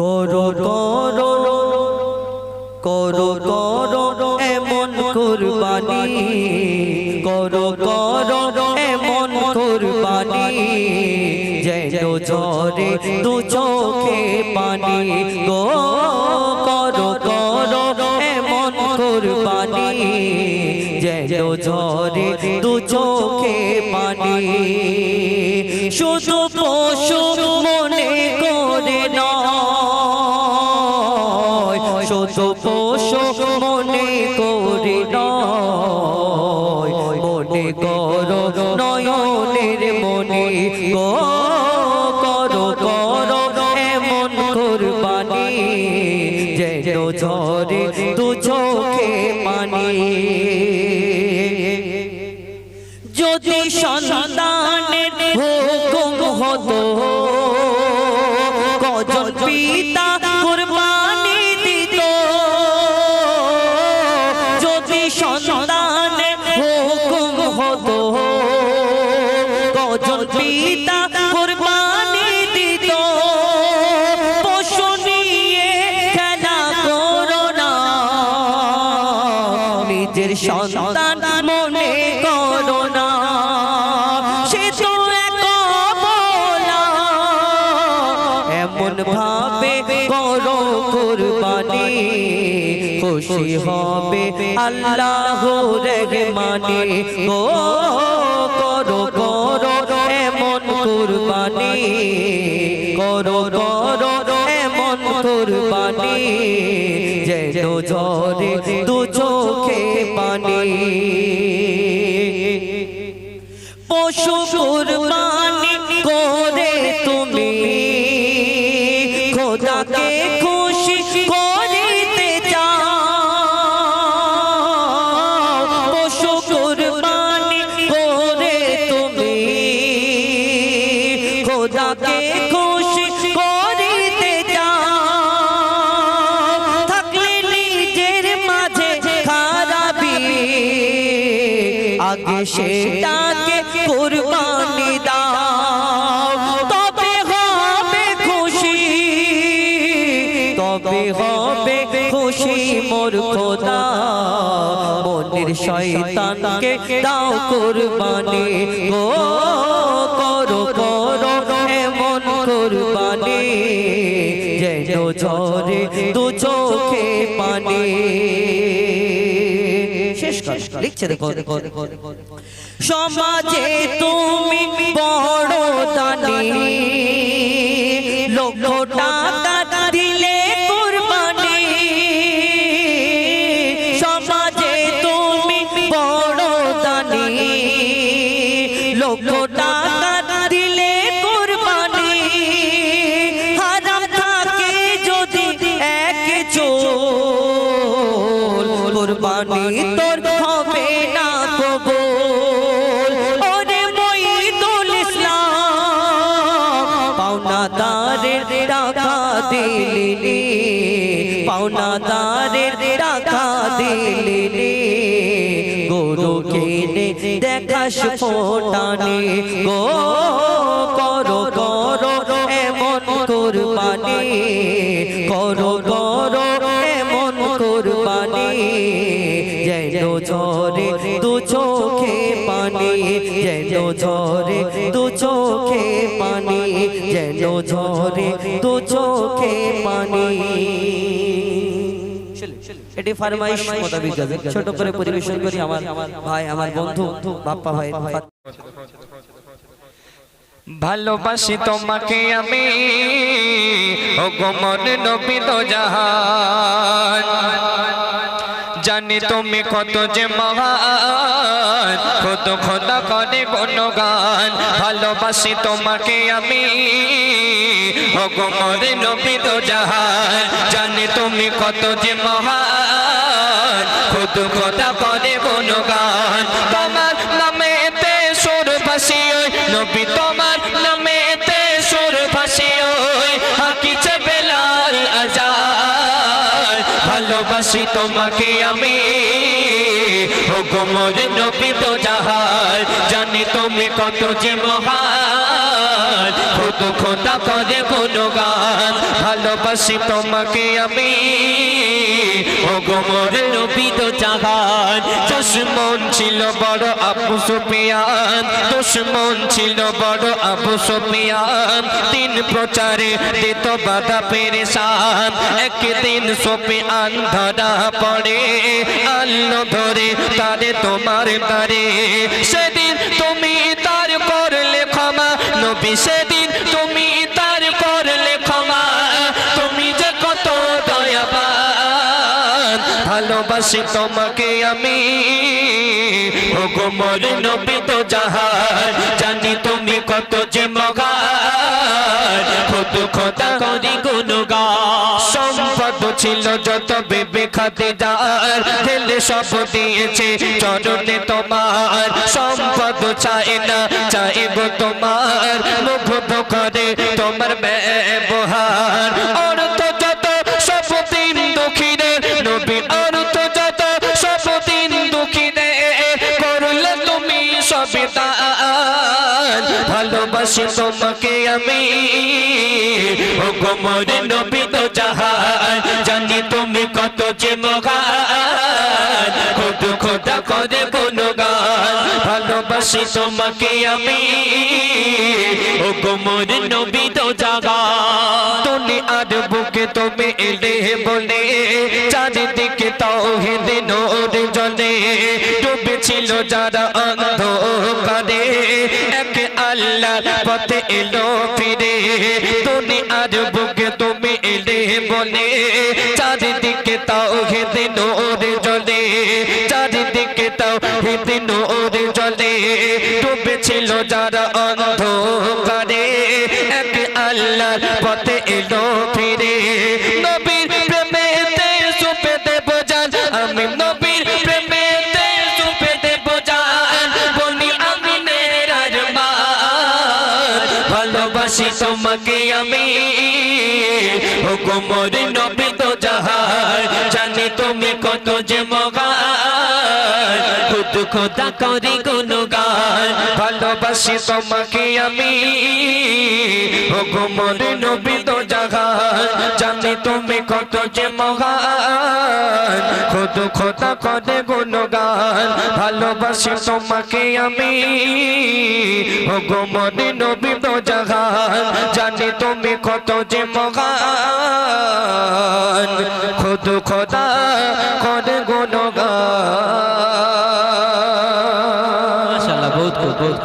করো করো করো করো এমন কুরবানি, করো করো এমন কুরবানি, যেন ঝরে দু চোখে পানি গো। করো করো এমন কুরবানি, যেন ঝরে দু চোখে পানি। শুধু পশু মনে করে নয়, শুধু পশু মনে করে নয়, মনে করো নয়নের মনে গো। করো করো এমন কুরবানি, যেন ঝরে দু চোখে পানি। যদি সন্তানের হুকুম হতো, কজন পিতা কুরবানি দিত। যদি সন্তানের হুকুম হতো, কজন পিতা কুরবানি দিত। পশু নিয়ে খেলা করো না, নিজের সন্তান মনে করো না। সে তো এক বলা, এমন ভাবে করো কুরবানি, খুশি হবে আল্লাহ রহমানে গো। করো করো এমন কুরবানি, করো করো এমন কুরবানি, যেন ঝরে দু চোখে পানি। পশু কুরবানি করে তুমি খোদাকে খুশি করিতে চাও। পশু কুরবানি করে তুমি খোদাকে খুশি করিতে চাও। থাকলে নিজের মাঝে খারাপি, আগে সেটাকে কুরবানি দাও, তবে হবে খুশি, তবে হবে খুশি মোর খোদা। মনের শয়তানকে দাও কুরবানি গো। করো করো এমন কুরবানি, যেন ঝরে দু চোখে পানি। লিখছে দেখো, সমাজে তুমি বড় দানি, লক্ষ টাকা দিলে কুরবানি। সমাজে তুমি বড় দানি, লক্ষ টাকা দিলে কুরবানি। হারাম থাকে যদি এক চোল, কুরবানি তোর হবে না কবুল। ওরে মঈদুল ইসলাম, পাওনাদারের টাকা দিলি, পাওনাদারের টাকা দিলি। গরু কিনে দেখাস ফোটানি গো। করো করো এমন কুরবানি, করো করো এমন কুরবানি, যেন ঝরে দু চোখে পানি, যেন ঝরে দু চোখে পানি, যেন ঝরে দু চোখে পানি। এটি ফরমাইশ মোতাবেক ছোট করে পরিবেশন করি আমার ভাই, আমার বন্ধু বাপ্পা ভাই। ভালোবাসি তোমাকে আমি, ও গো মোর নবী দো জাহান। জানি তুমি কত যে মহান, কত খোদা করে গুণগান। ভালোবাসি তোমাকে আমি, ও গো মোর নবী দো জাহান। জানি তুমি কত যে মহান, কত খোদা করে গুণগান। তোমার নামেতে সুর ভাসি ওই নবী, তোমার নামেতে সুর ভাসি ওই হাকিছে বেলাল আজান। ভালোবাসি তোমাকে আমি, ও গো মোর নবী দো জাহান। জানি তুমি কত যে মহান, জাহান খুদ খোদা করে গুণগান ভালোবাসি তোমাকে আমি ও গো মোর নবী তো জাহান দুশমন ছিল বড় আবু সুফিয়ান দুশমন ছিল বড় আবু সুফিয়ান দিন প্রচারে দিত বাধা পেরেশান একদিন সুফিয়ান ধরা পড়ে আল্লাহ ধরে তারে তোমার দ্বারে সেদিন তুমি তার করলে ক্ষমা নবী সেদিন তুমি তার করলে ক্ষমা তুমি যে কত দয়াবান ভালোবাসি তোমাকে আমি ও গো মোর নবী তো জাহান জানি তুমি কত যে মগান খুদ খোদা করি গুণগান সম্পদ ছিল যত বিবি খাদিজার দিল সব দিয়েছে চরণে তোমার সম্পদ চাই না চাইব তোমার মুগ্ধ করে তোমার ব্যবহার অর্থ যত সব দিন দুঃখী রে নবী অর্থ যত সব দিন দুঃখী রে করলে তুমি সবই দান ভালোবাসি তোমাকে আমি ও গো মোর নবী তো জাহান জানি তুমি কত যে মহান খুদ খোদা করে গুণগান ভালোবাসি তোমাকে আমি ও গো মোর নবী তো জাহান তুমি আর বুকে তুমি এলে বলে চারিদিকে তাওহীদ নূর জ্বলে ডুবেছিল যারা অন্ধকারে এক আল্লাহর পথে এলো ফিরে তুমি আর বুকে তুমি এলে বলে চারিদিকে তাওহীদ নূর জ্বলে চারিদিকে তাওহীদ নূর জ্বলে ডুবেছিল যারা অন্ধকারে এক আল্লাহর পথে এলো ফিরে নবীর প্রেমেতে সুপে দেব জান আমি নবীর প্রেমেতে সুপে দেব জান বলি আমি নেরার মান ভালোবাসি তোমাকে আমি ও গো মোর নবী তো জাহান জানি তুমি কত যে মগান খুদ খোদা করি গুণগান ভালোবাসি তোমাকে আমি ও গো মোর নবী তো জাহান জানি তুমি কত যে মহান খুদ খোদা করে গুণগান ভালোবাসি তোমাকে আমি ও গো মোর নবী তো জাহান জানি তুমি কত যে মহান খুদ খোদা করে গুণগান মাশাআল্লাহ বহুত খুব